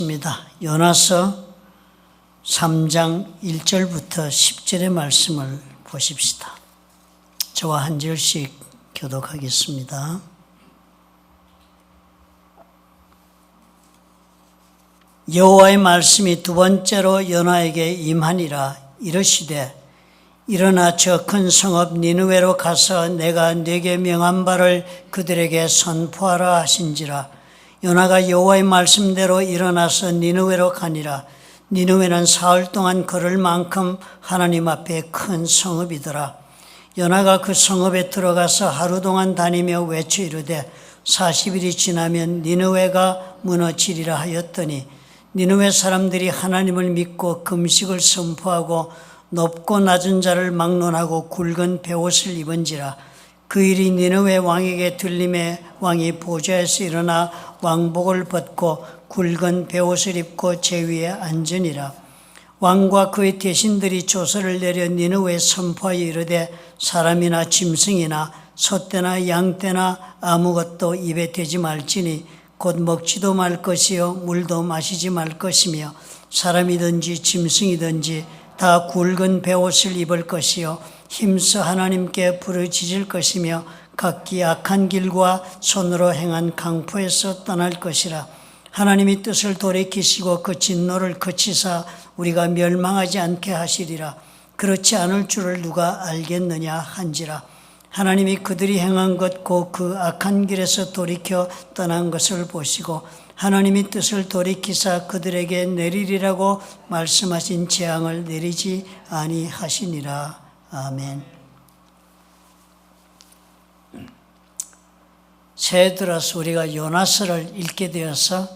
입니다. 요나서 3장 1절부터 10절의 말씀을 보십시다. 저와 한 절씩 교독하겠습니다. 여호와의 말씀이 두 번째로 요나에게 임하니라. 이르시되 일어나 저 큰 성읍 니느웨로 가서 내가 네게 명한 바를 그들에게 선포하라 하신지라. 요나가 여호와의 말씀대로 일어나서 니느웨로 가니라. 니느웨는 사흘 동안 걸을 만큼 하나님 앞에 큰 성읍이더라. 요나가 그 성읍에 들어가서 하루 동안 다니며 외쳐 이르되 40일이 지나면 니느웨가 무너지리라 하였더니 니느웨 사람들이 하나님을 믿고 금식을 선포하고 높고 낮은 자를 막론하고 굵은 베옷을 입은지라. 그 일이 니느웨 왕에게 들림에 왕이 보좌에서 일어나 왕복을 벗고 굵은 베옷을 입고 제 위에 앉으니라. 왕과 그의 대신들이 조서를 내려 니느웨에 선포하여 이르되 사람이나 짐승이나 소떼나 양떼나 아무것도 입에 대지 말지니 곧 먹지도 말 것이요 물도 마시지 말 것이며 사람이든지 짐승이든지 다 굵은 베옷을 입을 것이요 힘써 하나님께 부르짖을 것이며 각기 악한 길과 손으로 행한 강포에서 떠날 것이라. 하나님이 뜻을 돌이키시고 그 진노를 그치사 우리가 멸망하지 않게 하시리라. 그렇지 않을 줄을 누가 알겠느냐 한지라. 하나님이 그들이 행한 것 곧 그 악한 길에서 돌이켜 떠난 것을 보시고 하나님이 뜻을 돌이키사 그들에게 내리리라고 말씀하신 재앙을 내리지 아니하시니라. 아멘. 새해 들어서 우리가 요나서를 읽게 되어서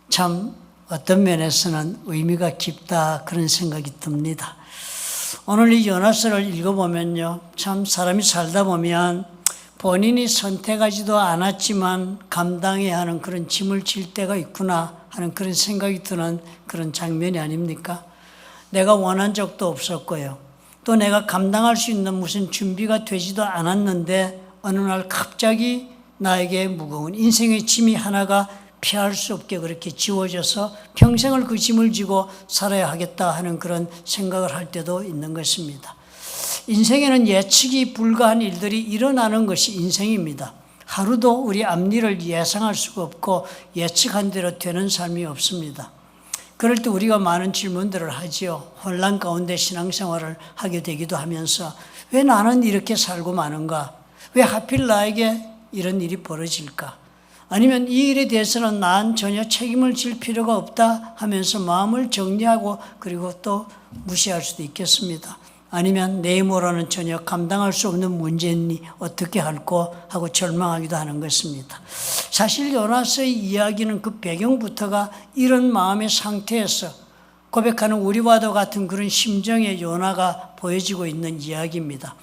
참 어떤 면에서는 의미가 깊다 그런 생각이 듭니다. 오늘 이 요나서를 읽어보면요, 참 사람이 살다 보면 본인이 선택하지도 않았지만 감당해야 하는 그런 짐을 질 때가 있구나 하는 그런 생각이 드는 그런 장면이 아닙니까? 내가 원한 적도 없었고요. 또 내가 감당할 수 있는 무슨 준비가 되지도 않았는데 어느 날 갑자기 나에게 무거운 인생의 짐이 하나가 피할 수 없게 그렇게 지워져서 평생을 그 짐을 지고 살아야 하겠다 하는 그런 생각을 할 때도 있는 것입니다. 인생에는 예측이 불가한 일들이 일어나는 것이 인생입니다. 하루도 우리 앞일을 예상할 수가 없고 예측한 대로 되는 삶이 없습니다. 그럴 때 우리가 많은 질문들을 하지요. 혼란 가운데 신앙생활을 하게 되기도 하면서 왜 나는 이렇게 살고 마는가? 왜 하필 나에게 이런 일이 벌어질까? 아니면 이 일에 대해서는 난 전혀 책임을 질 필요가 없다 하면서 마음을 정리하고 그리고 또 무시할 수도 있겠습니다. 아니면 내 힘으로는 전혀 감당할 수 없는 문제니 어떻게 할꼬 하고 절망하기도 하는 것입니다. 사실 요나서의 이야기는 그 배경부터가 이런 마음의 상태에서 고백하는 우리와도 같은 그런 심정의 요나가 보여지고 있는 이야기입니다.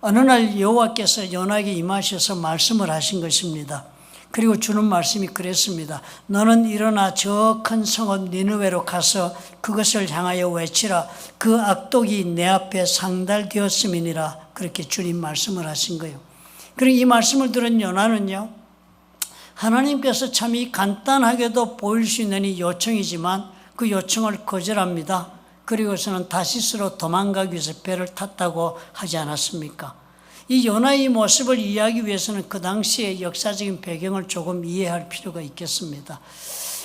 어느 날 여호와께서 요나에게 임하셔서 말씀을 하신 것입니다. 그리고 주는 말씀이 그랬습니다. 너는 일어나 저 큰 성읍 니느웨로 가서 그것을 향하여 외치라. 그 악독이 내 앞에 상달되었음이니라. 그렇게 주님 말씀을 하신 거예요. 그리고 이 말씀을 들은 요나는요, 하나님께서 참 이 간단하게도 보일 수 있는 이 요청이지만 그 요청을 거절합니다. 그리고서는 다시스로 도망가기 위해서 배를 탔다고 하지 않았습니까? 이 요나의 모습을 이해하기 위해서는 그 당시의 역사적인 배경을 조금 이해할 필요가 있겠습니다.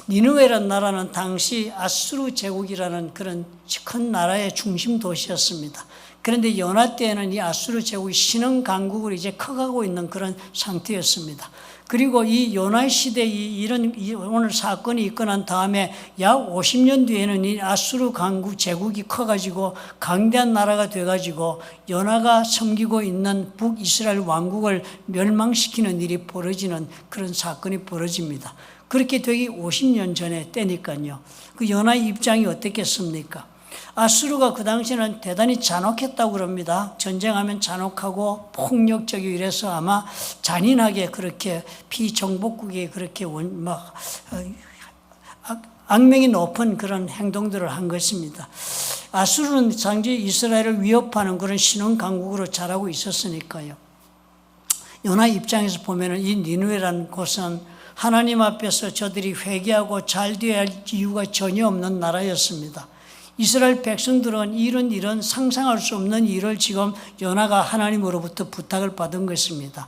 니느웨라는 나라는 당시 아수르 제국이라는 그런 큰 나라의 중심 도시였습니다. 그런데 요나 때에는 이 아수르 제국이 신흥 강국을 이제 커가고 있는 그런 상태였습니다. 그리고 이 요나의 시대에 이런 오늘 사건이 있고 난 다음에 약 50년 뒤에는 이 아수르 강국 제국이 커가지고 강대한 나라가 돼가지고 요나가 섬기고 있는 북이스라엘 왕국을 멸망시키는 일이 벌어지는 그런 사건이 벌어집니다. 그렇게 되기 50년 전에 때니까요. 그 요나의 입장이 어떻겠습니까? 아수르가 그 당시에는 대단히 잔혹했다고 그럽니다. 전쟁하면 잔혹하고 폭력적이고 이래서 아마 잔인하게 그렇게 피정복국에 그렇게 악명이 높은 그런 행동들을 한 것입니다. 아수르는 당시 이스라엘을 위협하는 그런 신흥 강국으로 자라고 있었으니까요. 요나 입장에서 보면은 이 니느웨라는 곳은 하나님 앞에서 저들이 회개하고 잘 되어야 할 이유가 전혀 없는 나라였습니다. 이스라엘 백성들은 이런 상상할 수 없는 일을 지금 요나가 하나님으로부터 부탁을 받은 것입니다.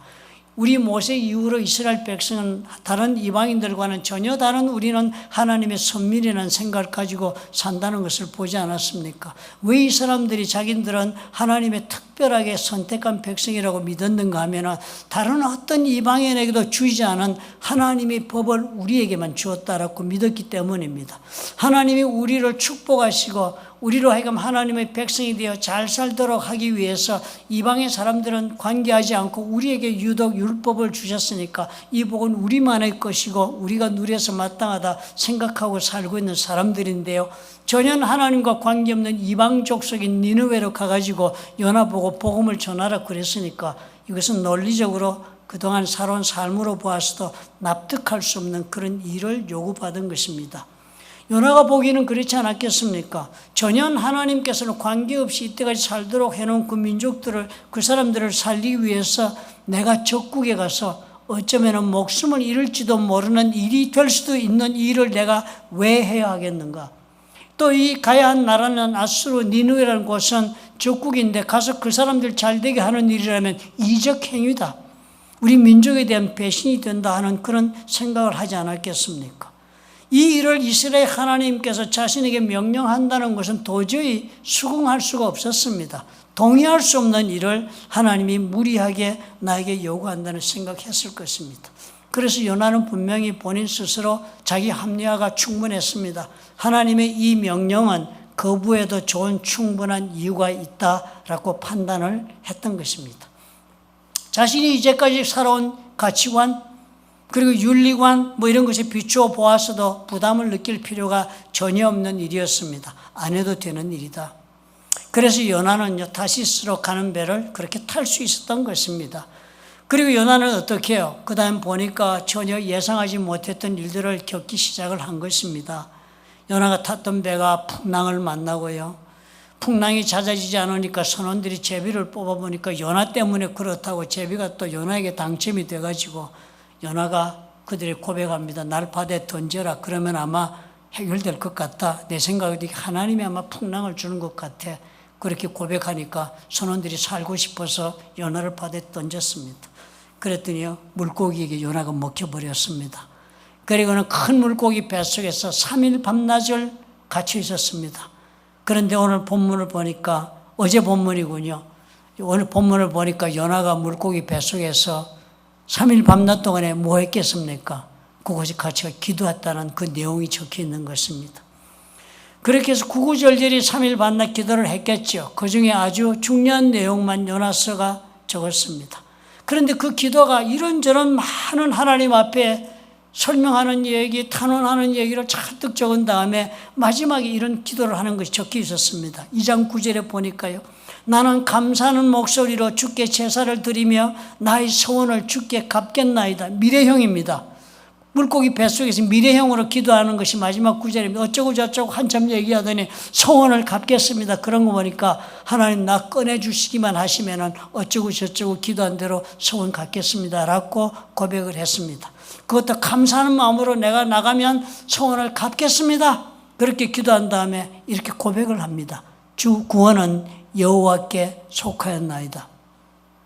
우리 모세 이후로 이스라엘 백성은 다른 이방인들과는 전혀 다른 우리는 하나님의 선민이라는 생각을 가지고 산다는 것을 보지 않았습니까? 왜 이 사람들이 자기들은 하나님의 특별하게 선택한 백성이라고 믿었는가 하면 다른 어떤 이방인에게도 주지 않은 하나님의 법을 우리에게만 주었다라고 믿었기 때문입니다. 하나님이 우리를 축복하시고 우리로 하여금 하나님의 백성이 되어 잘 살도록 하기 위해서 이방의 사람들은 관계하지 않고 우리에게 유독 율법을 주셨으니까 이 복은 우리만의 것이고 우리가 누려서 마땅하다 생각하고 살고 있는 사람들인데요. 전혀 하나님과 관계없는 이방 족속인 니느웨로 가가지고 요나 보고 복음을 전하라 그랬으니까 이것은 논리적으로 그동안 살아온 삶으로 보아서도 납득할 수 없는 그런 일을 요구받은 것입니다. 요나가 보기에는 그렇지 않았겠습니까? 전혀 하나님께서는 관계없이 이때까지 살도록 해놓은 그 민족들을, 그 사람들을 살리기 위해서 내가 적국에 가서 어쩌면 목숨을 잃을지도 모르는 일이 될 수도 있는 일을 내가 왜 해야 하겠는가? 또 이 가야 한 나라는 아수르 니느웨라는 곳은 적국인데 가서 그 사람들 잘 되게 하는 일이라면 이적 행위다. 우리 민족에 대한 배신이 된다 하는 그런 생각을 하지 않았겠습니까? 이 일을 이스라엘 하나님께서 자신에게 명령한다는 것은 도저히 수긍할 수가 없었습니다. 동의할 수 없는 일을 하나님이 무리하게 나에게 요구한다는 생각했을 것입니다. 그래서 요나는 분명히 본인 스스로 자기 합리화가 충분했습니다. 하나님의 이 명령은 거부해도 좋은 충분한 이유가 있다라고 판단을 했던 것입니다. 자신이 이제까지 살아온 가치관 그리고 윤리관 이런 것에 비추어 보았어도 부담을 느낄 필요가 전혀 없는 일이었습니다. 안 해도 되는 일이다. 그래서 요나는요 다시스로 가는 배를 그렇게 탈 수 있었던 것입니다. 그리고 요나는 어떻게 해요? 그 다음 보니까 전혀 예상하지 못했던 일들을 겪기 시작을 한 것입니다. 요나가 탔던 배가 풍랑을 만나고요. 풍랑이 잦아지지 않으니까 선원들이 제비를 뽑아보니까 요나 때문에 그렇다고 제비가 또 요나에게 당첨이 돼가지고 요나가 그들이 고백합니다. 날 바다에 던져라. 그러면 아마 해결될 것 같다. 내 생각에 하나님이 아마 풍랑을 주는 것 같아. 그렇게 고백하니까 선원들이 살고 싶어서 요나를 바다에 던졌습니다. 그랬더니요 물고기에게 요나가 먹혀버렸습니다. 그리고는 큰 물고기 뱃속에서 3일 밤낮을 갇혀 있었습니다. 그런데 오늘 본문을 보니까 어제 본문이군요. 오늘 본문을 보니까 요나가 물고기 뱃속에서 3일 밤낮 동안에 뭐 했겠습니까? 그곳에 갇혀 기도했다는 그 내용이 적혀 있는 것입니다. 그렇게 해서 구구절절히 3일 밤낮 기도를 했겠죠. 그 중에 아주 중요한 내용만 요나서가 적었습니다. 그런데 그 기도가 이런저런 많은 하나님 앞에 설명하는 얘기, 탄원하는 얘기를 잔뜩 적은 다음에 마지막에 이런 기도를 하는 것이 적혀 있었습니다. 2장 9절에 보니까요. 나는 감사하는 목소리로 주께 제사를 드리며 나의 소원을 주께 갚겠나이다. 미래형입니다. 물고기 뱃속에서 미래형으로 기도하는 것이 마지막 구절입니다. 어쩌고 저쩌고 한참 얘기하더니 소원을 갚겠습니다. 그런 거 보니까 하나님 나 꺼내주시기만 하시면 어쩌고 저쩌고 기도한 대로 소원 갚겠습니다 라고 고백을 했습니다. 그것도 감사하는 마음으로 내가 나가면 소원을 갚겠습니다. 그렇게 기도한 다음에 이렇게 고백을 합니다. 주 구원은 여호와께 속하였나이다.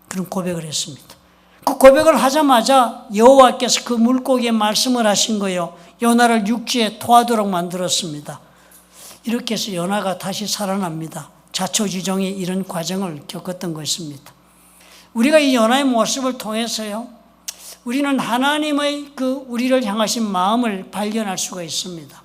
그런 고백을 했습니다. 그 고백을 하자마자 여호와께서 그 물고기에 말씀을 하신 거예요. 요나를 육지에 토하도록 만들었습니다. 이렇게 해서 요나가 다시 살아납니다. 자초지종이 이런 과정을 겪었던 것입니다. 우리가 이 요나의 모습을 통해서요, 우리는 하나님의 그 우리를 향하신 마음을 발견할 수가 있습니다.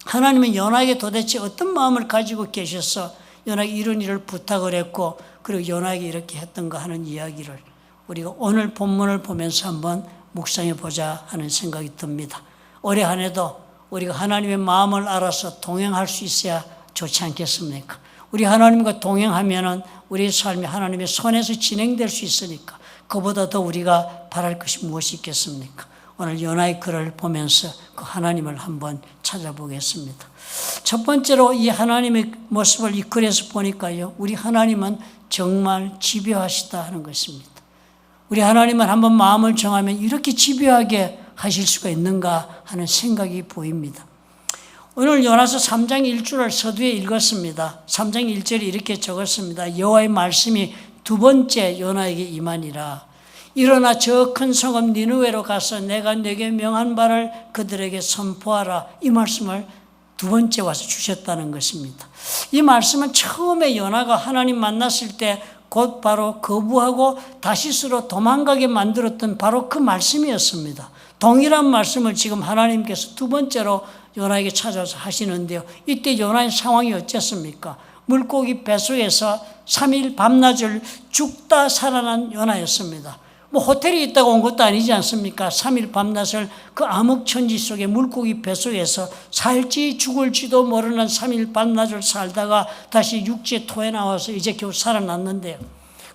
하나님은 요나에게 도대체 어떤 마음을 가지고 계셔서 요나에게 이런 일을 부탁을 했고 그리고 요나에게 이렇게 했던가 하는 이야기를 우리가 오늘 본문을 보면서 한번 묵상해 보자 하는 생각이 듭니다. 올해 한 해도 우리가 하나님의 마음을 알아서 동행할 수 있어야 좋지 않겠습니까? 우리 하나님과 동행하면은 우리의 삶이 하나님의 손에서 진행될 수 있으니까 그보다 더 우리가 바랄 것이 무엇이 있겠습니까? 오늘 요나의 글을 보면서 그 하나님을 한번 찾아보겠습니다. 첫 번째로 이 하나님의 모습을 이 글에서 보니까요, 우리 하나님은 정말 집요하시다 하는 것입니다. 우리 하나님은 한번 마음을 정하면 이렇게 집요하게 하실 수가 있는가 하는 생각이 보입니다. 오늘 요나서 3장 1절을 서두에 읽었습니다. 3장 1절에 이렇게 적었습니다. 여호와의 말씀이 두 번째 요나에게 임하니라. 일어나 저 큰 성읍 니느웨로 가서 내가 네게 명한 바를 그들에게 선포하라. 이 말씀을 두 번째 와서 주셨다는 것입니다. 이 말씀은 처음에 요나가 하나님 만났을 때 곧 바로 거부하고 다시스로 도망가게 만들었던 바로 그 말씀이었습니다. 동일한 말씀을 지금 하나님께서 두 번째로 요나에게 찾아서 하시는데요. 이때 요나의 상황이 어땠습니까? 물고기 뱃속에서 3일 밤낮을 죽다 살아난 요나였습니다. 호텔에 있다가 온 것도 아니지 않습니까? 3일 밤낮을 그 암흑천지 속에 물고기 뱃속에서 살지 죽을지도 모르는 3일 밤낮을 살다가 다시 육지에 토해 나와서 이제 겨우 살아났는데요.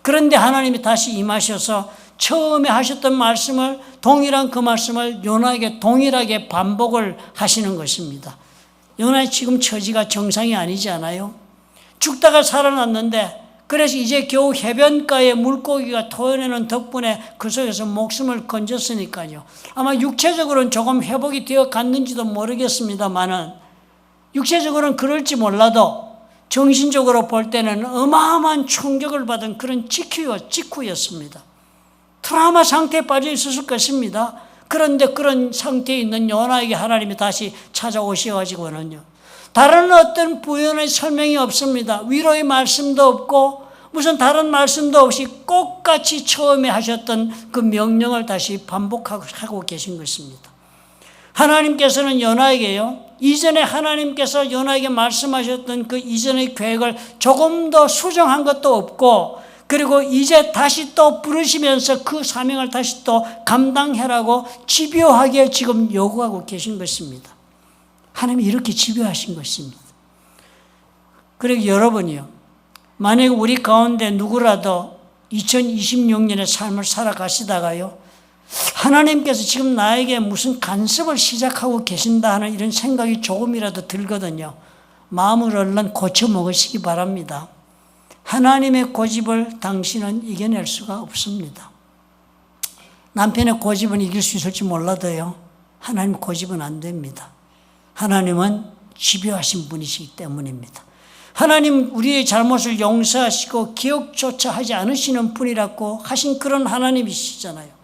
그런데 하나님이 다시 임하셔서 처음에 하셨던 말씀을, 동일한 그 말씀을 요나에게 동일하게 반복을 하시는 것입니다. 요나의 지금 처지가 정상이 아니지 않아요? 죽다가 살아났는데, 그래서 이제 겨우 해변가에 물고기가 토해내는 덕분에 그 속에서 목숨을 건졌으니까요. 아마 육체적으로는 조금 회복이 되어 갔는지도 모르겠습니다만은, 육체적으로는 그럴지 몰라도 정신적으로 볼 때는 어마어마한 충격을 받은 그런 직후였습니다. 트라우마 상태에 빠져 있었을 것입니다. 그런데 그런 상태에 있는 요나에게 하나님이 다시 찾아오셔가지고는요, 다른 어떤 부연의 설명이 없습니다. 위로의 말씀도 없고 무슨 다른 말씀도 없이 똑같이 처음에 하셨던 그 명령을 다시 반복하고 계신 것입니다. 하나님께서는 요나에게요, 이전에 하나님께서 요나에게 말씀하셨던 그 이전의 계획을 조금 더 수정한 것도 없고, 그리고 이제 다시 또 부르시면서 그 사명을 다시 또 감당해라고 집요하게 지금 요구하고 계신 것입니다. 하나님이 이렇게 집요하신 것입니다. 그리고 여러분이요, 만약에 우리 가운데 누구라도 2026년의 삶을 살아가시다가요, 하나님께서 지금 나에게 무슨 간섭을 시작하고 계신다 하는 이런 생각이 조금이라도 들거든요. 마음을 얼른 고쳐먹으시기 바랍니다. 하나님의 고집을 당신은 이겨낼 수가 없습니다. 남편의 고집은 이길 수 있을지 몰라도요, 하나님 고집은 안 됩니다. 하나님은 집요하신 분이시기 때문입니다. 하나님 우리의 잘못을 용서하시고 기억조차 하지 않으시는 분이라고 하신 그런 하나님이시잖아요.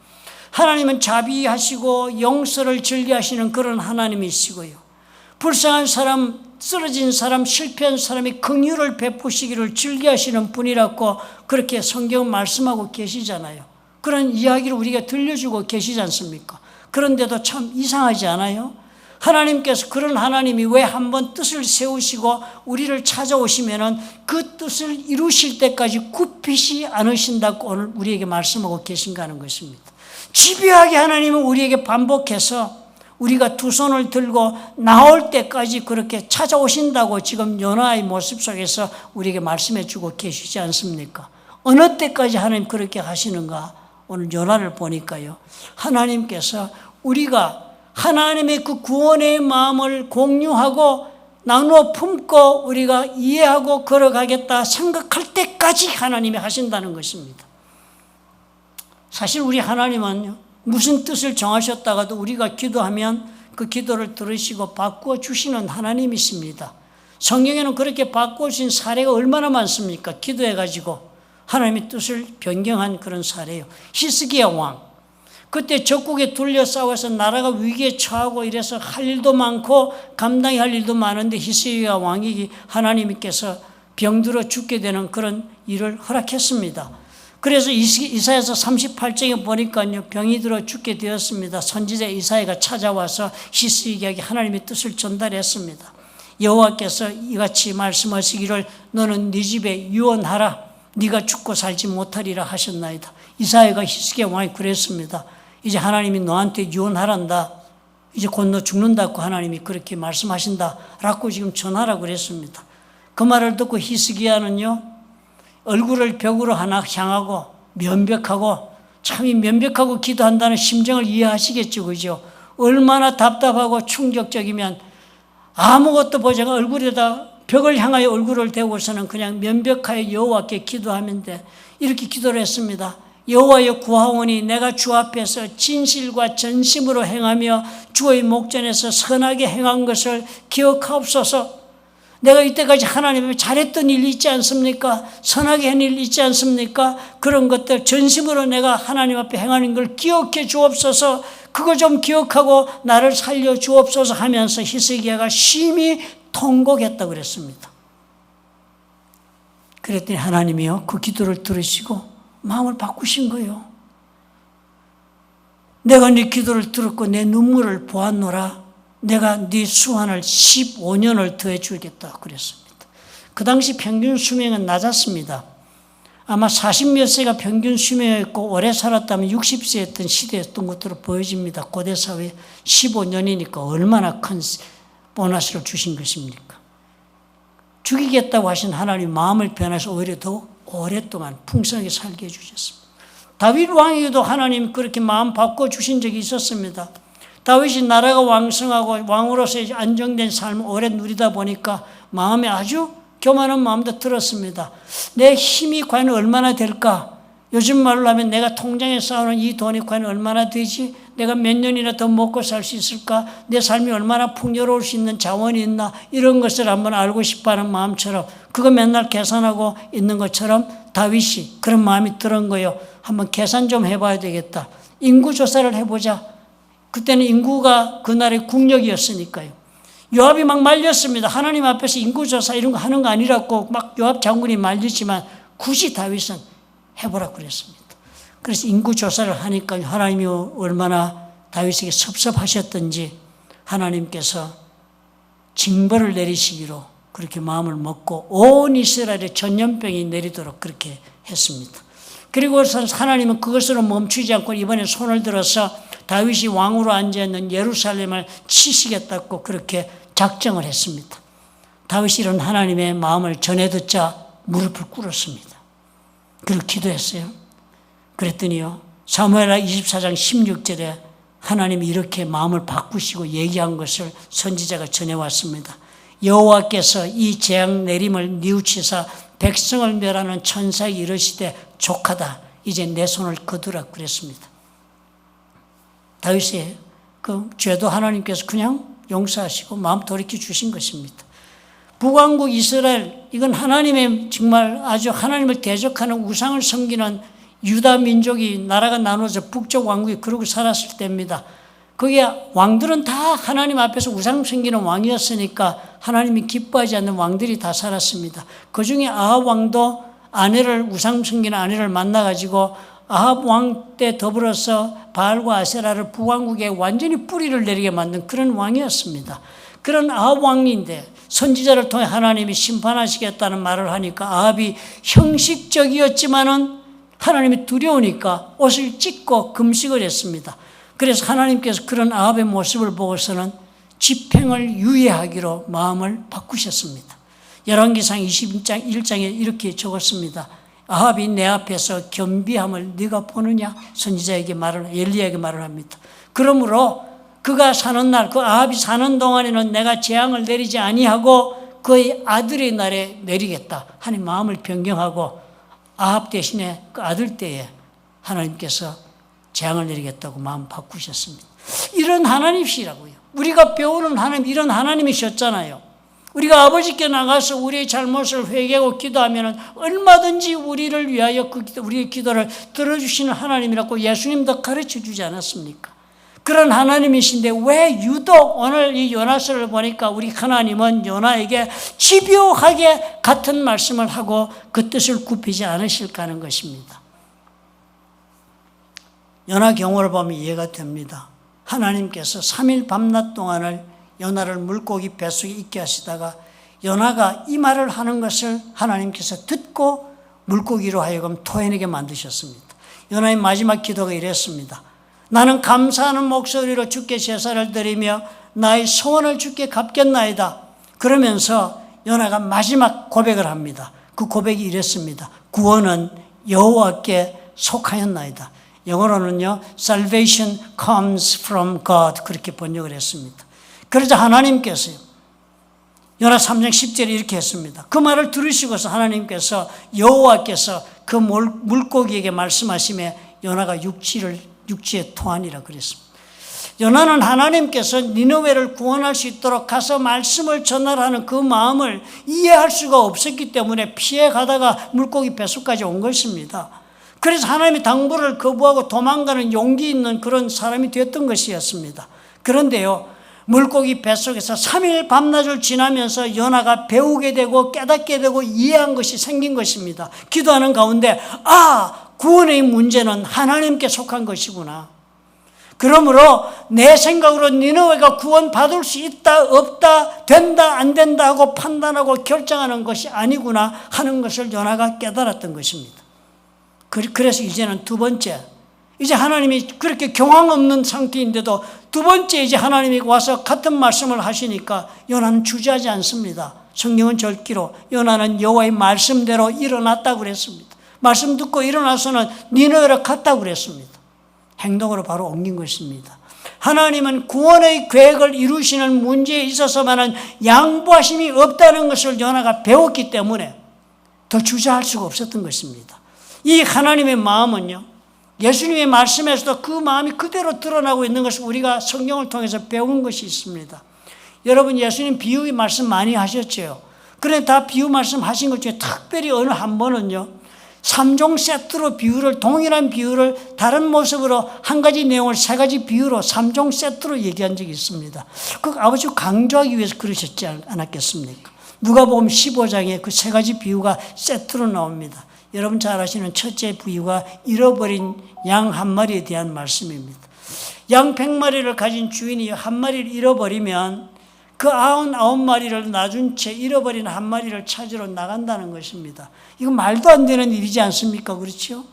하나님은 자비하시고 용서를 즐겨하시는 그런 하나님이시고요, 불쌍한 사람, 쓰러진 사람, 실패한 사람이 긍휼을 베푸시기를 즐겨하시는 분이라고 그렇게 성경은 말씀하고 계시잖아요. 그런 이야기를 우리가 들려주고 계시지 않습니까? 그런데도 참 이상하지 않아요? 하나님께서 그런 하나님이 왜 한번 뜻을 세우시고 우리를 찾아오시면은 그 뜻을 이루실 때까지 굽히지 않으신다고 오늘 우리에게 말씀하고 계신가 하는 것입니다. 집요하게 하나님은 우리에게 반복해서 우리가 두 손을 들고 나올 때까지 그렇게 찾아오신다고 지금 요나의 모습 속에서 우리에게 말씀해 주고 계시지 않습니까? 어느 때까지 하나님 그렇게 하시는가? 오늘 요나를 보니까요, 하나님께서 우리가 하나님의 그 구원의 마음을 공유하고 나누어 품고 우리가 이해하고 걸어가겠다 생각할 때까지 하나님이 하신다는 것입니다. 사실 우리 하나님은 무슨 뜻을 정하셨다가도 우리가 기도하면 그 기도를 들으시고 바꾸어 주시는 하나님이십니다. 성경에는 그렇게 바꾸어 주신 사례가 얼마나 많습니까? 기도해가지고 하나님의 뜻을 변경한 그런 사례요. 히스기야 왕, 그때 적국에 둘러싸워서 나라가 위기에 처하고 이래서 할 일도 많고 감당해야 할 일도 많은데 히스기야 왕이 하나님께서 병들어 죽게 되는 그런 일을 허락했습니다. 그래서 이사야서 38장에 보니까요, 병이 들어 죽게 되었습니다. 선지자 이사야가 찾아와서 히스기야에게 하나님의 뜻을 전달했습니다. 여호와께서 이같이 말씀하시기를 너는 네 집에 유언하라. 네가 죽고 살지 못하리라 하셨나이다. 이사야가 히스기야 왕이 그랬습니다. 이제 하나님이 너한테 유언하란다. 이제 곧 너 죽는다고 하나님이 그렇게 말씀하신다라고 지금 전하라고 그랬습니다. 그 말을 듣고 히스기야는요, 얼굴을 벽으로 하나 향하고 면벽하고, 참 이 면벽하고 기도한다는 심정을 이해하시겠죠, 그죠? 얼마나 답답하고 충격적이면 아무것도 보지 않고 얼굴에다 벽을 향하여 얼굴을 대고서는 그냥 면벽하여 여호와께 기도하면 돼. 이렇게 기도를 했습니다. 여호와여 구하오니 내가 주 앞에서 진실과 전심으로 행하며 주의 목전에서 선하게 행한 것을 기억하옵소서. 내가 이때까지 하나님 앞에 잘했던 일 있지 않습니까? 선하게 한 일 있지 않습니까? 그런 것들 전심으로 내가 하나님 앞에 행하는 걸 기억해 주옵소서. 그거 좀 기억하고 나를 살려 주옵소서 하면서 히스기야가 심히 통곡했다고 그랬습니다. 그랬더니 하나님이요 그 기도를 들으시고 마음을 바꾸신 거예요. 내가 네 기도를 들었고 내 눈물을 보았노라. 내가 네 수환을 15년을 더해 주겠다 그랬습니다. 그 당시 평균 수명은 낮았습니다. 아마 40몇 세가 평균 수명이었고 오래 살았다면 60세였던 시대였던 것으로 보여집니다. 고대 사회 15년이니까 얼마나 큰 보너스를 주신 것입니까? 죽이겠다고 하신 하나님 마음을 변해서 오히려 더 오랫동안 풍성하게 살게 해주셨습니다. 다윗 왕에게도 하나님 그렇게 마음 바꿔주신 적이 있었습니다. 다윗이 나라가 왕성하고 왕으로서 안정된 삶을 오래 누리다 보니까 마음에 아주 교만한 마음도 들었습니다. 내 힘이 과연 얼마나 될까? 요즘 말로 하면 내가 통장에 쌓아놓은 이 돈이 과연 얼마나 되지? 내가 몇 년이나 더 먹고 살 수 있을까? 내 삶이 얼마나 풍요로울 수 있는 자원이 있나? 이런 것을 한번 알고 싶어하는 마음처럼 그거 맨날 계산하고 있는 것처럼 다윗이 그런 마음이 들은 거예요. 한번 계산 좀 해봐야 되겠다. 인구조사를 해보자. 그때는 인구가 그날의 국력이었으니까요. 요압이 막 말렸습니다. 하나님 앞에서 인구조사 이런 거 하는 거 아니라고 막 요압 장군이 말리지만 굳이 다윗은 해보라고 그랬습니다. 그래서 인구조사를 하니까 하나님이 얼마나 다윗에게 섭섭하셨던지 하나님께서 징벌을 내리시기로 그렇게 마음을 먹고 온 이스라엘에 전염병이 내리도록 그렇게 했습니다. 그리고서 하나님은 그것으로 멈추지 않고 이번에 손을 들어서 다윗이 왕으로 앉아있는 예루살렘을 치시겠다고 그렇게 작정을 했습니다. 다윗이 이런 하나님의 마음을 전해 듣자 무릎을 꿇었습니다. 그걸 기도했어요. 그랬더니요 사무엘하 24장 16절에 하나님이 이렇게 마음을 바꾸시고 얘기한 것을 선지자가 전해왔습니다. 여호와께서 이 재앙 내림을 뉘우치사 백성을 멸하는 천사에게 이르시되 족하다. 이제 내 손을 거두라 그랬습니다. 다윗의 그 죄도 하나님께서 그냥 용서하시고 마음 돌이켜 주신 것입니다. 북왕국 이스라엘 이건 하나님의 정말 아주 하나님을 대적하는 우상을 섬기는 유다 민족이 나라가 나눠져 북쪽 왕국이 그러고 살았을 때입니다. 거기에 왕들은 다 하나님 앞에서 우상 섬기는 왕이었으니까 하나님이 기뻐하지 않는 왕들이 다 살았습니다. 그중에 아합 왕도 아내를 우상 섬기는 아내를 만나가지고 아합 왕 때 더불어서 바알과 아세라를 북왕국에 완전히 뿌리를 내리게 만든 그런 왕이었습니다. 그런 아합 왕인데 선지자를 통해 하나님이 심판하시겠다는 말을 하니까 아합이 형식적이었지만은 하나님이 두려우니까 옷을 찢고 금식을 했습니다. 그래서 하나님께서 그런 아합의 모습을 보고서는 집행을 유예하기로 마음을 바꾸셨습니다. 열왕기상 22장 1장에 이렇게 적었습니다. 아합이 내 앞에서 겸비함을 네가 보느냐? 선지자에게 엘리야에게 말을 합니다. 그러므로 그가 사는 날, 그 아합이 사는 동안에는 내가 재앙을 내리지 아니하고 그의 아들의 날에 내리겠다 하니 마음을 변경하고 아합 대신에 그 아들 때에 하나님께서 재앙을 내리겠다고 마음 바꾸셨습니다. 이런 하나님이시라고요. 우리가 배우는 하나님, 이런 하나님이셨잖아요. 우리가 아버지께 나가서 우리의 잘못을 회개하고 기도하면 얼마든지 우리를 위하여 우리의 기도를 들어주시는 하나님이라고 예수님도 가르쳐 주지 않았습니까? 그런 하나님이신데 왜 유독 오늘 이 요나서를 보니까 우리 하나님은 요나에게 집요하게 같은 말씀을 하고 그 뜻을 굽히지 않으실까 하는 것입니다. 요나 경우를 보면 이해가 됩니다. 하나님께서 3일 밤낮 동안을 요나를 물고기 뱃속에 있게 하시다가 요나가 이 말을 하는 것을 하나님께서 듣고 물고기로 하여금 토해내게 만드셨습니다. 요나의 마지막 기도가 이랬습니다. 나는 감사하는 목소리로 주께 제사를 드리며 나의 소원을 주께 갚겠나이다. 그러면서 요나가 마지막 고백을 합니다. 그 고백이 이랬습니다. 구원은 여호와께 속하였나이다. 영어로는요, salvation comes from God 그렇게 번역을 했습니다. 그러자 하나님께서요, 요나 3장 10절에 이렇게 했습니다. 그 말을 들으시고서 하나님께서 여호와께서 그 물고기에게 말씀하시매 요나가 육지에 토하니라 그랬습니다. 요나는 하나님께서 니느웨를 구원할 수 있도록 가서 말씀을 전하라는 그 마음을 이해할 수가 없었기 때문에 피해 가다가 물고기 뱃속까지 온 것입니다. 그래서 하나님의 당부를 거부하고 도망가는 용기 있는 그런 사람이 되었던 것이었습니다. 그런데요, 물고기 뱃속에서 3일 밤낮을 지나면서 요나가 배우게 되고 깨닫게 되고 이해한 것이 생긴 것입니다. 기도하는 가운데 구원의 문제는 하나님께 속한 것이구나. 그러므로 내 생각으로 니느웨가 구원받을 수 있다 없다 된다 안 된다 하고 판단하고 결정하는 것이 아니구나 하는 것을 요나가 깨달았던 것입니다. 그래서 이제는 두 번째, 이제 하나님이 그렇게 경황 없는 상태인데도 두 번째 이제 하나님이 와서 같은 말씀을 하시니까 요나는 주저하지 않습니다. 성경은 절기로 요나는 여호와의 말씀대로 일어났다고 그랬습니다. 말씀 듣고 일어나서는 니느웨로 갔다고 그랬습니다. 행동으로 바로 옮긴 것입니다. 하나님은 구원의 계획을 이루시는 문제에 있어서만은 양보하심이 없다는 것을 요나가 배웠기 때문에 더 주저할 수가 없었던 것입니다. 이 하나님의 마음은요, 예수님의 말씀에서도 그 마음이 그대로 드러나고 있는 것을 우리가 성경을 통해서 배운 것이 있습니다. 여러분, 예수님 비유 말씀 많이 하셨죠. 그런데 다 비유 말씀 하신 것 중에 특별히 어느 한 번은요, 3종 세트로 동일한 비유를 다른 모습으로 한 가지 내용을 3가지 비유로 3종 세트로 얘기한 적이 있습니다. 그 아버지 강조하기 위해서 그러셨지 않았겠습니까? 누가복음 15장에 그 3가지 비유가 세트로 나옵니다. 여러분 잘 아시는 첫째 비유가 잃어버린 양 한 마리에 대한 말씀입니다. 양 100마리를 가진 주인이 한 마리를 잃어버리면 그 99마리를 놔준 채 잃어버린 한 마리를 찾으러 나간다는 것입니다. 이거 말도 안 되는 일이지 않습니까? 그렇죠?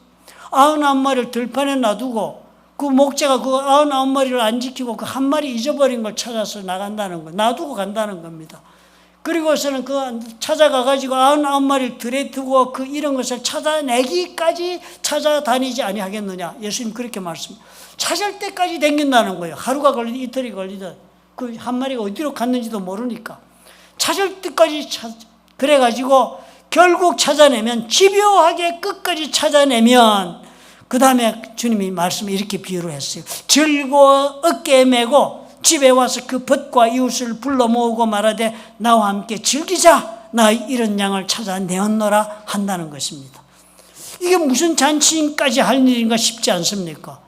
99마리를 들판에 놔두고 그 목자가 그 99마리를 안 지키고 그 한 마리 잊어버린 걸 찾아서 나간다는 거, 놔두고 간다는 겁니다. 그리고서는 그 찾아가가지고 99마리를 들에 두고 그 이런 것을 찾아내기까지 찾아다니지 아니하겠느냐. 예수님 그렇게 말씀합니다. 찾을 때까지 댕긴다는 거예요. 하루가 걸리든 이틀이 걸리든. 그 한 마리가 어디로 갔는지도 모르니까 찾을 때까지 그래가지고 결국 찾아내면, 집요하게 끝까지 찾아내면 그 다음에 주님이 말씀을 이렇게 비유를 했어요. 즐거워 어깨에 메고 집에 와서 그 벗과 이웃을 불러 모으고 말하되 나와 함께 즐기자, 나 이런 양을 찾아내었노라 한다는 것입니다. 이게 무슨 잔치까지 할 일인가 싶지 않습니까?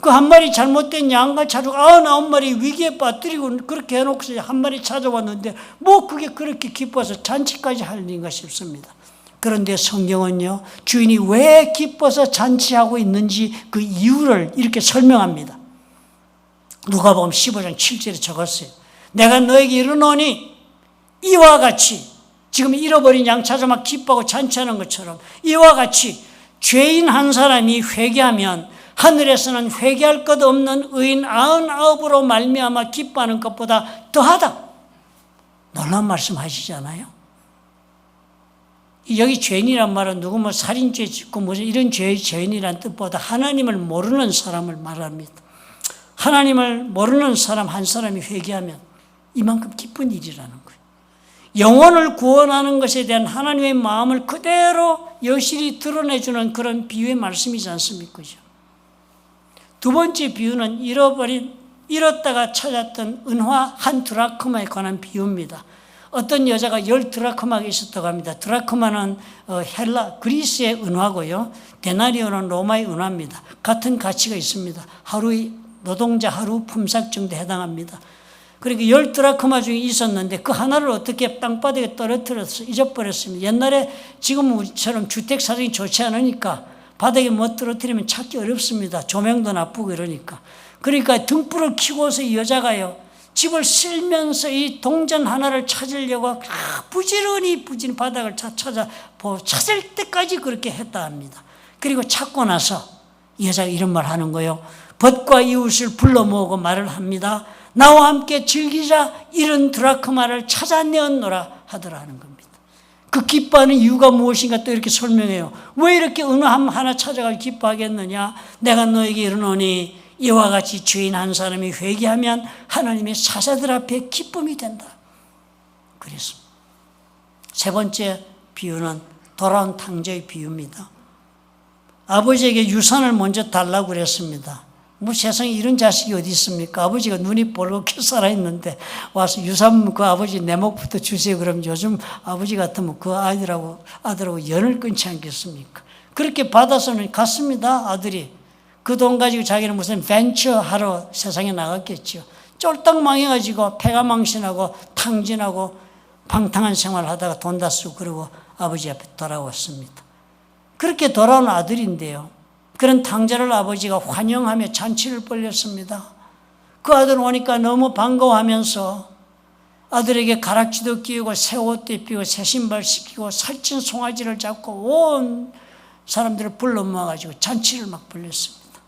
그 한 마리 잘못된 양과 찾아고 99마리 위기에 빠뜨리고 그렇게 해놓고서 한 마리 찾아왔는데 뭐 그게 그렇게 기뻐서 잔치까지 할 일인가 싶습니다. 그런데 성경은요, 주인이 왜 기뻐서 잔치하고 있는지 그 이유를 이렇게 설명합니다. 누가복음 15장 7절에 적었어요. 내가 너에게 이르노니 이와 같이, 지금 잃어버린 양 찾아 막 기뻐하고 잔치하는 것처럼 이와 같이 죄인 한 사람이 회개하면 하늘에서는 회개할 것 없는 의인 99으로 말미암아 기뻐하는 것보다 더하다. 놀라운 말씀 하시잖아요. 여기 죄인이란 말은 누구 뭐 살인죄 짓고 뭐 이런 죄인이란 뜻보다 하나님을 모르는 사람을 말합니다. 하나님을 모르는 사람 한 사람이 회개하면 이만큼 기쁜 일이라는 거예요. 영혼을 구원하는 것에 대한 하나님의 마음을 그대로 여실히 드러내주는 그런 비유의 말씀이지 않습니까? 두 번째 비유는 잃었다가 찾았던 은화 1드라크마에 관한 비유입니다. 어떤 여자가 10드라크마가 있었다고 합니다. 드라크마는 그리스의 은화고요. 데나리오는 로마의 은화입니다. 같은 가치가 있습니다. 하루의 노동자 하루 품삯 정도에 해당합니다. 그러니까 10드라크마 중에 있었는데 그 하나를 어떻게 땅바닥에 떨어뜨려서 잊어버렸습니다. 옛날에 지금처럼 주택 사정이 좋지 않으니까 바닥에 못 떨어뜨리면 찾기 어렵습니다. 조명도 나쁘고 이러니까. 그러니까 등불을 켜고서 이 여자가요, 집을 쓸면서 이 동전 하나를 찾으려고 부지런히 바닥을 찾을 때까지 그렇게 했다 합니다. 그리고 찾고 나서 이 여자가 이런 말 하는 거예요. 벗과 이웃을 불러 모으고 말을 합니다. 나와 함께 즐기자, 이런 드라크마를 찾아내었노라 하더라는 겁니다. 그 기뻐하는 이유가 무엇인가 또 이렇게 설명해요. 왜 이렇게 은화 하나 찾아가 기뻐하겠느냐? 내가 너에게 이르노니 이와 같이 죄인 한 사람이 회개하면 하나님의 사자들 앞에 기쁨이 된다. 그랬습니다. 세 번째 비유는 돌아온 탕자의 비유입니다. 아버지에게 유산을 먼저 달라고 그랬습니다. 뭐 세상에 이런 자식이 어디 있습니까? 아버지가 눈이 볼겋게 살아있는데 와서 유산 그 아버지 내 목부터 주세요. 그러면 요즘 아버지 같으면 그 아들하고 연을 끊지 않겠습니까? 그렇게 받아서는 갔습니다. 아들이. 그 돈 가지고 자기는 무슨 벤처 하러 세상에 나갔겠죠. 쫄딱 망해가지고 폐가 망신하고 탕진하고 방탕한 생활을 하다가 돈 다 쓰고 그러고 아버지 앞에 돌아왔습니다. 그렇게 돌아온 아들인데요. 그런 탕자를 아버지가 환영하며 잔치를 벌였습니다. 그 아들 오니까 너무 반가워하면서 아들에게 가락지도 끼우고 새 옷도 입히고 새 신발 시키고 살찐 송아지를 잡고 온 사람들을 불러 모아가지고 잔치를 막 벌였습니다.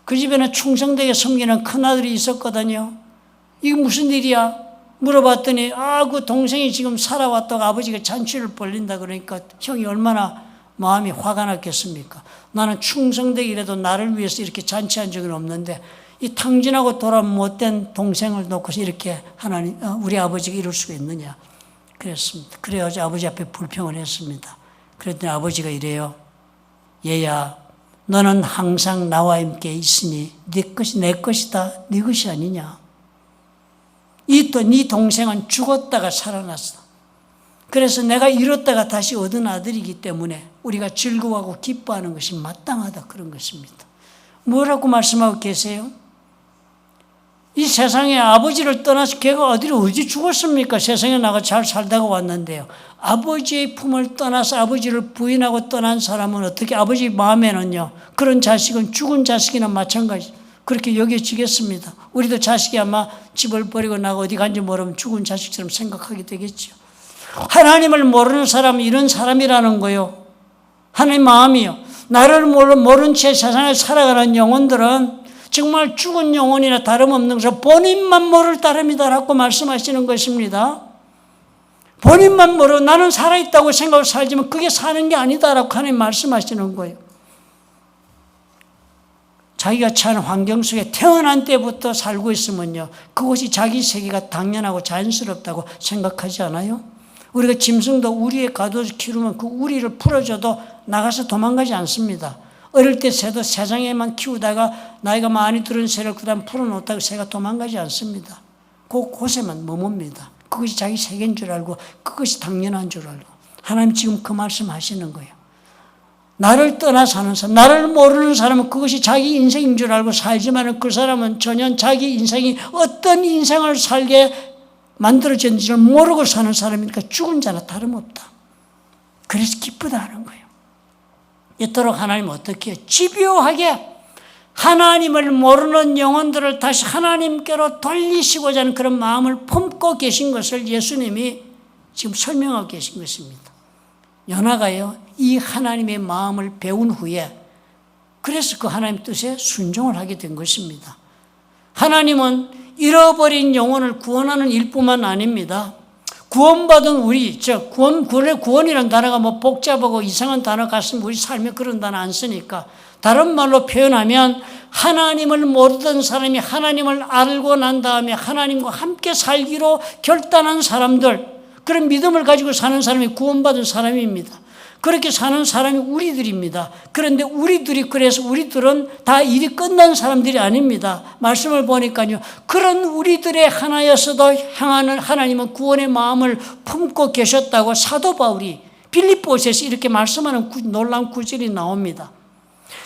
그 집에는 충성되게 섬기는 큰아들이 있었거든요. 이게 무슨 일이야? 물어봤더니 그 동생이 지금 살아왔다고 아버지가 잔치를 벌린다 그러니까 형이 얼마나 마음이 화가 났겠습니까? 나는 충성되게 이래도 나를 위해서 이렇게 잔치한 적은 없는데 이 탕진하고 돌아온 못된 동생을 놓고서 이렇게 하나님 우리 아버지가 이럴 수가 있느냐 그랬습니다. 그래가지고 아버지 앞에 불평을 했습니다. 그랬더니 아버지가 이래요. 얘야 너는 항상 나와 함께 있으니 네 것이 내 것이다. 네 것이 아니냐. 네 동생은 죽었다가 살아났어. 그래서 내가 잃었다가 다시 얻은 아들이기 때문에 우리가 즐거워하고 기뻐하는 것이 마땅하다 그런 것입니다. 뭐라고 말씀하고 계세요? 이 세상에 아버지를 떠나서 걔가 어디 죽었습니까? 세상에 나가 잘 살다가 왔는데요. 아버지의 품을 떠나서 아버지를 부인하고 떠난 사람은 어떻게 아버지 마음에는요. 그런 자식은 죽은 자식이나 마찬가지 그렇게 여겨지겠습니다. 우리도 자식이 아마 집을 버리고 나가 어디 간지 모르면 죽은 자식처럼 생각하게 되겠죠. 하나님을 모르는 사람은 이런 사람이라는 거요. 하나님 마음이요. 나를 모른 채 세상에 살아가는 영혼들은 정말 죽은 영혼이나 다름없는 것을 본인만 모를 따름이다라고 말씀하시는 것입니다. 본인만 모르고 나는 살아있다고 생각하고 살지만 그게 사는 게 아니다라고 하나님 말씀하시는 거예요. 자기가 처한 환경 속에 태어난 때부터 살고 있으면요. 그것이 자기 세계가 당연하고 자연스럽다고 생각하지 않아요? 우리가 짐승도 우리에 가둬서 키우면 그 우리를 풀어줘도 나가서 도망가지 않습니다. 어릴 때 새도 세상에만 키우다가 나이가 많이 들은 새를 그다음 풀어놓다가 새가 도망가지 않습니다. 곳에만 머뭅니다. 그것이 자기 세계인 줄 알고 그것이 당연한 줄 알고 하나님 지금 그 말씀 하시는 거예요. 나를 떠나 사는 사람, 나를 모르는 사람은 그것이 자기 인생인 줄 알고 살지만 그 사람은 전혀 자기 인생이 어떤 인생을 살게 만들어졌는지를 모르고 사는 사람이니까 죽은 자나 다름없다. 그래서 기쁘다 하는 거예요. 이토록 하나님은 어떻게 해요? 집요하게 하나님을 모르는 영혼들을 다시 하나님께로 돌리시고자 하는 그런 마음을 품고 계신 것을 예수님이 지금 설명하고 계신 것입니다. 요나가요, 이 하나님의 마음을 배운 후에 그래서 그 하나님 뜻에 순종을 하게 된 것입니다. 하나님은 잃어버린 영혼을 구원하는 일뿐만 아닙니다. 구원받은 우리, 구원이라는 단어가 뭐 복잡하고 이상한 단어 같으면 우리 삶에 그런 단어 안 쓰니까 다른 말로 표현하면 하나님을 모르던 사람이 하나님을 알고 난 다음에 하나님과 함께 살기로 결단한 사람들, 그런 믿음을 가지고 사는 사람이 구원받은 사람입니다. 그렇게 사는 사람이 우리들입니다. 그런데 그래서 우리들은 다 일이 끝난 사람들이 아닙니다. 말씀을 보니까요. 그런 우리들의 하나여서도 향하는 하나님은 구원의 마음을 품고 계셨다고 사도 바울이 빌립보서에서 이렇게 말씀하는 놀라운 구절이 나옵니다.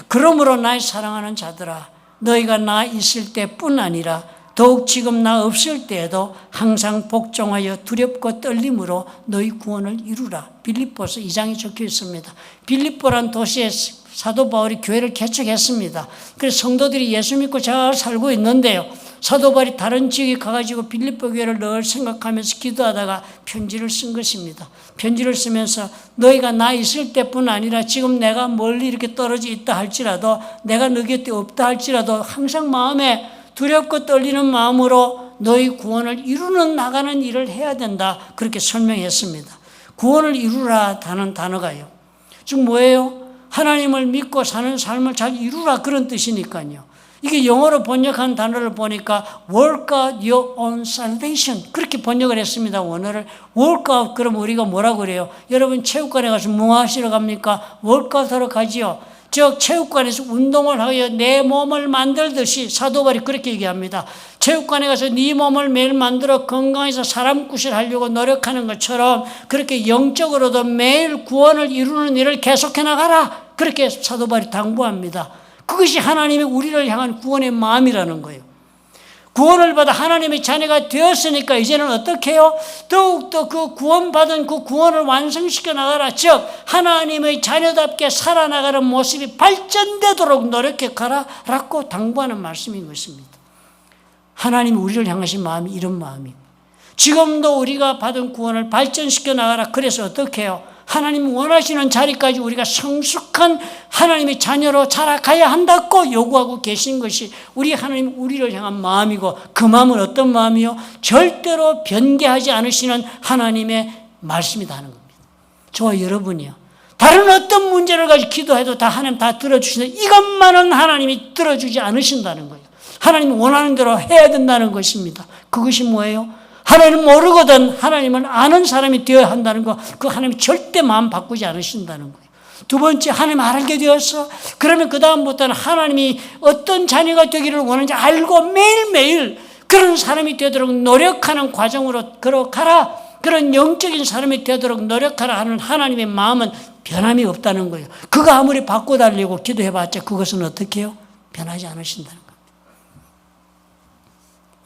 그러므로 나의 사랑하는 자들아, 너희가 나 있을 때뿐 아니라 더욱 지금 나 없을 때에도 항상 복종하여 두렵고 떨림으로 너희 구원을 이루라. 빌립보서 2장에 적혀 있습니다. 빌립보란 도시에 사도 바울이 교회를 개척했습니다. 그래서 성도들이 예수 믿고 잘 살고 있는데요. 사도 바울이 다른 지역에 가가지고 빌립보 교회를 늘 생각하면서 기도하다가 편지를 쓴 것입니다. 편지를 쓰면서 너희가 나 있을 때뿐 아니라 지금 내가 멀리 이렇게 떨어져 있다 할지라도 내가 너 곁에 없다 할지라도 항상 마음에 두렵고 떨리는 마음으로 너희 구원을 이루는 나가는 일을 해야 된다. 그렇게 설명했습니다. 구원을 이루라 하는 단어가요. 즉 뭐예요? 하나님을 믿고 사는 삶을 잘 이루라 그런 뜻이니까요. 이게 영어로 번역한 단어를 보니까 work out your own salvation 그렇게 번역을 했습니다. 원어를 work out 그럼 우리가 뭐라고 그래요? 여러분 체육관에 가서 뭐 하시러 갑니까? work out 하러 가지요. 즉 체육관에서 운동을 하여 내 몸을 만들듯이 사도 바울이 그렇게 얘기합니다. 체육관에 가서 네 몸을 매일 만들어 건강해서 사람 구실하려고 노력하는 것처럼 그렇게 영적으로도 매일 구원을 이루는 일을 계속해 나가라. 그렇게 사도 바울이 당부합니다. 그것이 하나님이 우리를 향한 구원의 마음이라는 거예요. 구원을 받아 하나님의 자녀가 되었으니까 이제는 어떻게 해요? 더욱더 그 구원받은 그 구원을 완성시켜 나가라. 즉 하나님의 자녀답게 살아나가는 모습이 발전되도록 노력해 가라라고 당부하는 말씀인 것입니다. 하나님이 우리를 향하신 마음이 이런 마음이에요. 지금도 우리가 받은 구원을 발전시켜 나가라. 그래서 어떻게 해요? 하나님 원하시는 자리까지 우리가 성숙한 하나님의 자녀로 자라가야 한다고 요구하고 계신 것이 우리 하나님 우리를 향한 마음이고, 그 마음은 어떤 마음이요? 절대로 변개하지 않으시는 하나님의 말씀이다 하는 겁니다. 저와 여러분이요, 다른 어떤 문제를 가지고 기도해도 다 하나님 다 들어주시는데 이것만은 하나님이 들어주지 않으신다는 거예요. 하나님이 원하는 대로 해야 된다는 것입니다. 그것이 뭐예요? 하나님을 모르거든 하나님을 아는 사람이 되어야 한다는 거, 그 하나님이 절대 마음 바꾸지 않으신다는 거예요. 두 번째, 하나님 알게 되었어? 그러면 그 다음부터는 하나님이 어떤 자녀가 되기를 원하는지 알고 매일매일 그런 사람이 되도록 노력하는 과정으로 걸어가라. 그런 영적인 사람이 되도록 노력하라 하는 하나님의 마음은 변함이 없다는 거예요. 그거 아무리 바꿔달라고 기도해봤자 그것은 어떻게 해요? 변하지 않으신다는 거예요.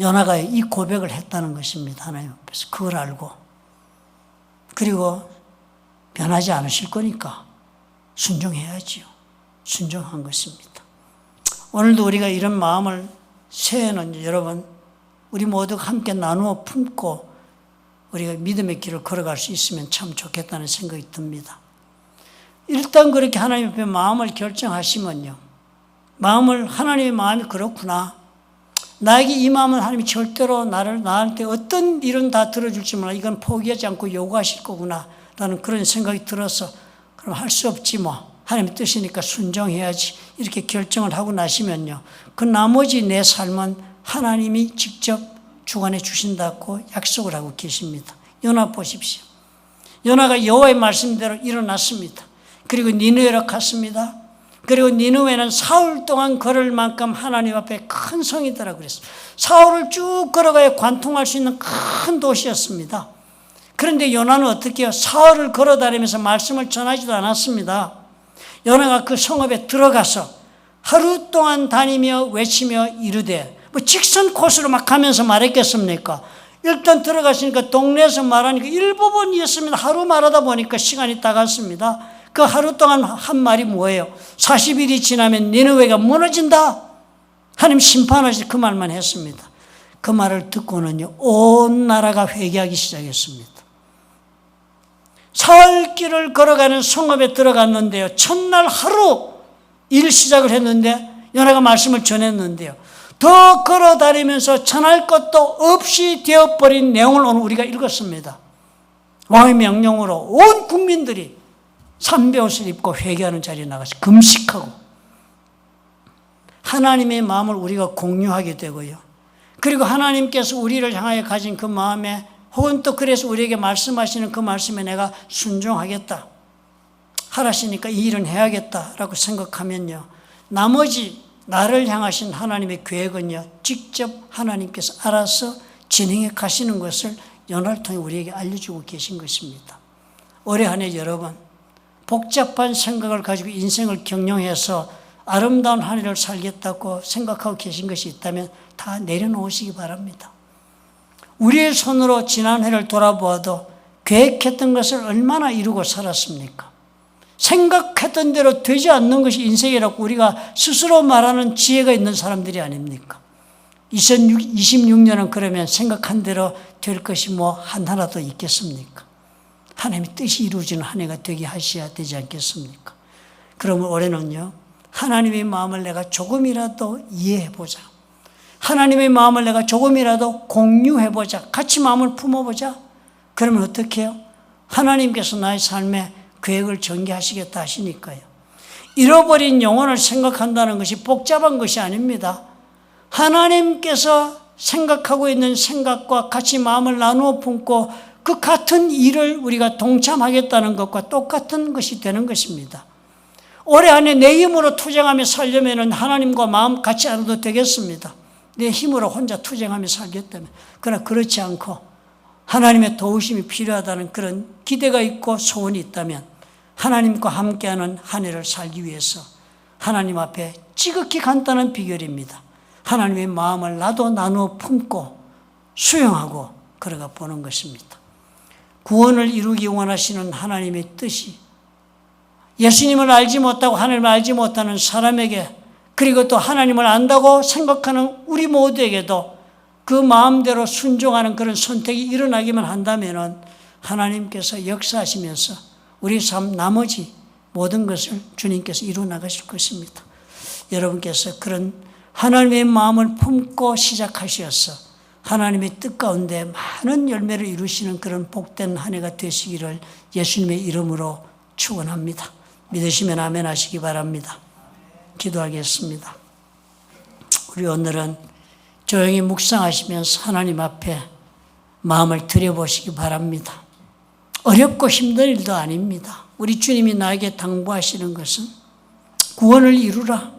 요나가 이 고백을 했다는 것입니다. 하나님 앞에서 그걸 알고, 그리고 변하지 않으실 거니까 순종해야지요. 순종한 것입니다. 오늘도 우리가 이런 마음을 새해는 여러분 우리 모두가 함께 나누어 품고 우리가 믿음의 길을 걸어갈 수 있으면 참 좋겠다는 생각이 듭니다. 일단 그렇게 하나님 앞에 마음을 결정하시면요, 마음을 하나님의 마음이 그렇구나, 나에게 이 마음은 하나님이 절대로 나한테 어떤 일은 다 들어줄지 몰라, 이건 포기하지 않고 요구하실 거구나 라는 그런 생각이 들어서, 그럼 할 수 없지 뭐, 하나님의 뜻이니까 순종해야지 이렇게 결정을 하고 나시면요, 그 나머지 내 삶은 하나님이 직접 주관해 주신다고 약속을 하고 계십니다. 요나 보십시오. 요나가 여호와의 말씀대로 일어났습니다. 그리고 니느웨로 갔습니다. 그리고 니느웨는 사흘 동안 걸을 만큼 하나님 앞에 큰 성이더라 그랬어요. 사흘을 쭉 걸어가야 관통할 수 있는 큰 도시였습니다. 그런데 요나는 어떻게 해요? 사흘을 걸어다니면서 말씀을 전하지도 않았습니다. 요나가 그 성읍에 들어가서 하루 동안 다니며 외치며 이르되, 뭐 직선 코스로 막 가면서 말했겠습니까? 일단 들어갔으니까 동네에서 말하니까 일부분이었습니다. 하루 말하다 보니까 시간이 다 갔습니다. 그 하루 동안 한 말이 뭐예요? 40일이 지나면 니느웨가 무너진다. 하나님 심판하실 그 말만 했습니다. 그 말을 듣고는요, 온 나라가 회개하기 시작했습니다. 사흘 길을 걸어가는 성읍에 들어갔는데요, 첫날 하루 일 시작을 했는데 요나가 말씀을 전했는데요, 더 걸어다니면서 전할 것도 없이 되어버린 내용을 오늘 우리가 읽었습니다. 왕의 명령으로 온 국민들이 삼배옷을 입고 회개하는 자리에 나가서 금식하고 하나님의 마음을 우리가 공유하게 되고요, 그리고 하나님께서 우리를 향하여 가진 그 마음에, 혹은 또 그래서 우리에게 말씀하시는 그 말씀에 내가 순종하겠다 하라시니까 이 일은 해야겠다라고 생각하면요, 나머지 나를 향하신 하나님의 계획은요, 직접 하나님께서 알아서 진행해 가시는 것을 요나를 통해 우리에게 알려주고 계신 것입니다. 올해 한 해 여러분, 복잡한 생각을 가지고 인생을 경영해서 아름다운 한 해를 살겠다고 생각하고 계신 것이 있다면 다 내려놓으시기 바랍니다. 우리의 손으로 지난 해를 돌아보아도 계획했던 것을 얼마나 이루고 살았습니까? 생각했던 대로 되지 않는 것이 인생이라고 우리가 스스로 말하는 지혜가 있는 사람들이 아닙니까? 2026년은 그러면 생각한 대로 될 것이 뭐 하나라도 있겠습니까? 하나님의 뜻이 이루어지는 한 해가 되게 하셔야 되지 않겠습니까? 그러면 올해는요, 하나님의 마음을 내가 조금이라도 이해해보자. 하나님의 마음을 내가 조금이라도 공유해보자. 같이 마음을 품어보자. 그러면 어떻게 해요? 하나님께서 나의 삶에 계획을 전개하시겠다 하시니까요. 잃어버린 영혼을 생각한다는 것이 복잡한 것이 아닙니다. 하나님께서 생각하고 있는 생각과 같이 마음을 나누어 품고 그 같은 일을 우리가 동참하겠다는 것과 똑같은 것이 되는 것입니다. 올해 안에 내 힘으로 투쟁하며 살려면 하나님과 마음 같이 안 해도 되겠습니다. 내 힘으로 혼자 투쟁하며 살겠다면. 그러나 그렇지 않고 하나님의 도우심이 필요하다는 그런 기대가 있고 소원이 있다면 하나님과 함께하는 한 해를 살기 위해서 하나님 앞에 지극히 간단한 비결입니다. 하나님의 마음을 나도 나누어 품고 수용하고 걸어가 보는 것입니다. 구원을 이루기 원하시는 하나님의 뜻이 예수님을 알지 못하고 하나님을 알지 못하는 사람에게, 그리고 또 하나님을 안다고 생각하는 우리 모두에게도 그 마음대로 순종하는 그런 선택이 일어나기만 한다면 하나님께서 역사하시면서 우리 삶 나머지 모든 것을 주님께서 이루어 나가실 것입니다. 여러분께서 그런 하나님의 마음을 품고 시작하셔서 하나님의 뜻 가운데 많은 열매를 이루시는 그런 복된 한 해가 되시기를 예수님의 이름으로 축원합니다. 믿으시면 아멘 하시기 바랍니다. 기도하겠습니다. 우리 오늘은 조용히 묵상하시면서 하나님 앞에 마음을 들여보시기 바랍니다. 어렵고 힘든 일도 아닙니다. 우리 주님이 나에게 당부하시는 것은 구원을 이루라.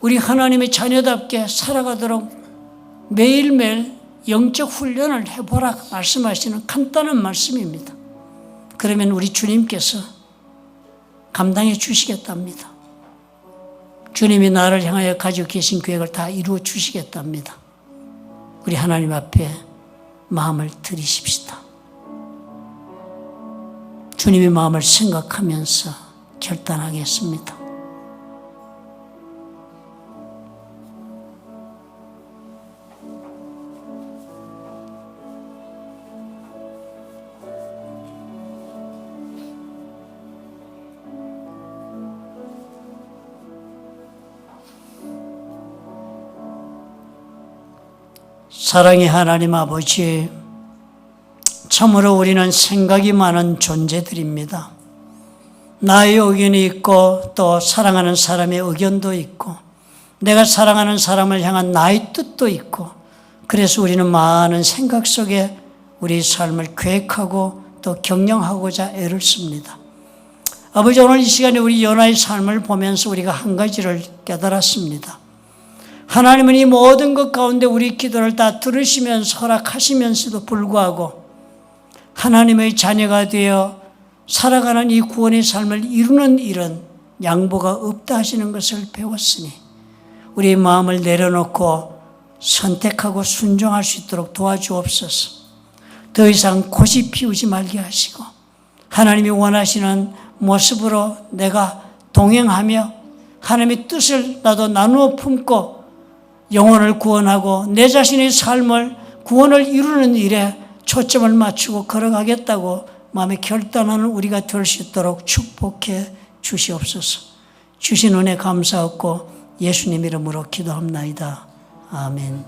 우리 하나님의 자녀답게 살아가도록 매일매일 영적 훈련을 해보라 말씀하시는 간단한 말씀입니다. 그러면 우리 주님께서 감당해 주시겠답니다. 주님이 나를 향하여 가지고 계신 계획을 다 이루어 주시겠답니다. 우리 하나님 앞에 마음을 들이십시다. 주님의 마음을 생각하면서 결단하겠습니다. 사랑의 하나님 아버지, 참으로 우리는 생각이 많은 존재들입니다. 나의 의견이 있고 또 사랑하는 사람의 의견도 있고 내가 사랑하는 사람을 향한 나의 뜻도 있고, 그래서 우리는 많은 생각 속에 우리 삶을 계획하고 또 경영하고자 애를 씁니다. 아버지, 오늘 이 시간에 우리 요나의 삶을 보면서 우리가 한 가지를 깨달았습니다. 하나님은 이 모든 것 가운데 우리 기도를 다 들으시면서 허락하시면서도 불구하고 하나님의 자녀가 되어 살아가는 이 구원의 삶을 이루는 일은 양보가 없다 하시는 것을 배웠으니 우리의 마음을 내려놓고 선택하고 순종할 수 있도록 도와주옵소서. 더 이상 고집 피우지 말게 하시고 하나님이 원하시는 모습으로 내가 동행하며 하나님의 뜻을 나도 나누어 품고 영혼을 구원하고 내 자신의 삶을 구원을 이루는 일에 초점을 맞추고 걸어가겠다고 마음에 결단하는 우리가 될 수 있도록 축복해 주시옵소서. 주신 은혜 감사하고 예수님 이름으로 기도합나이다. 아멘.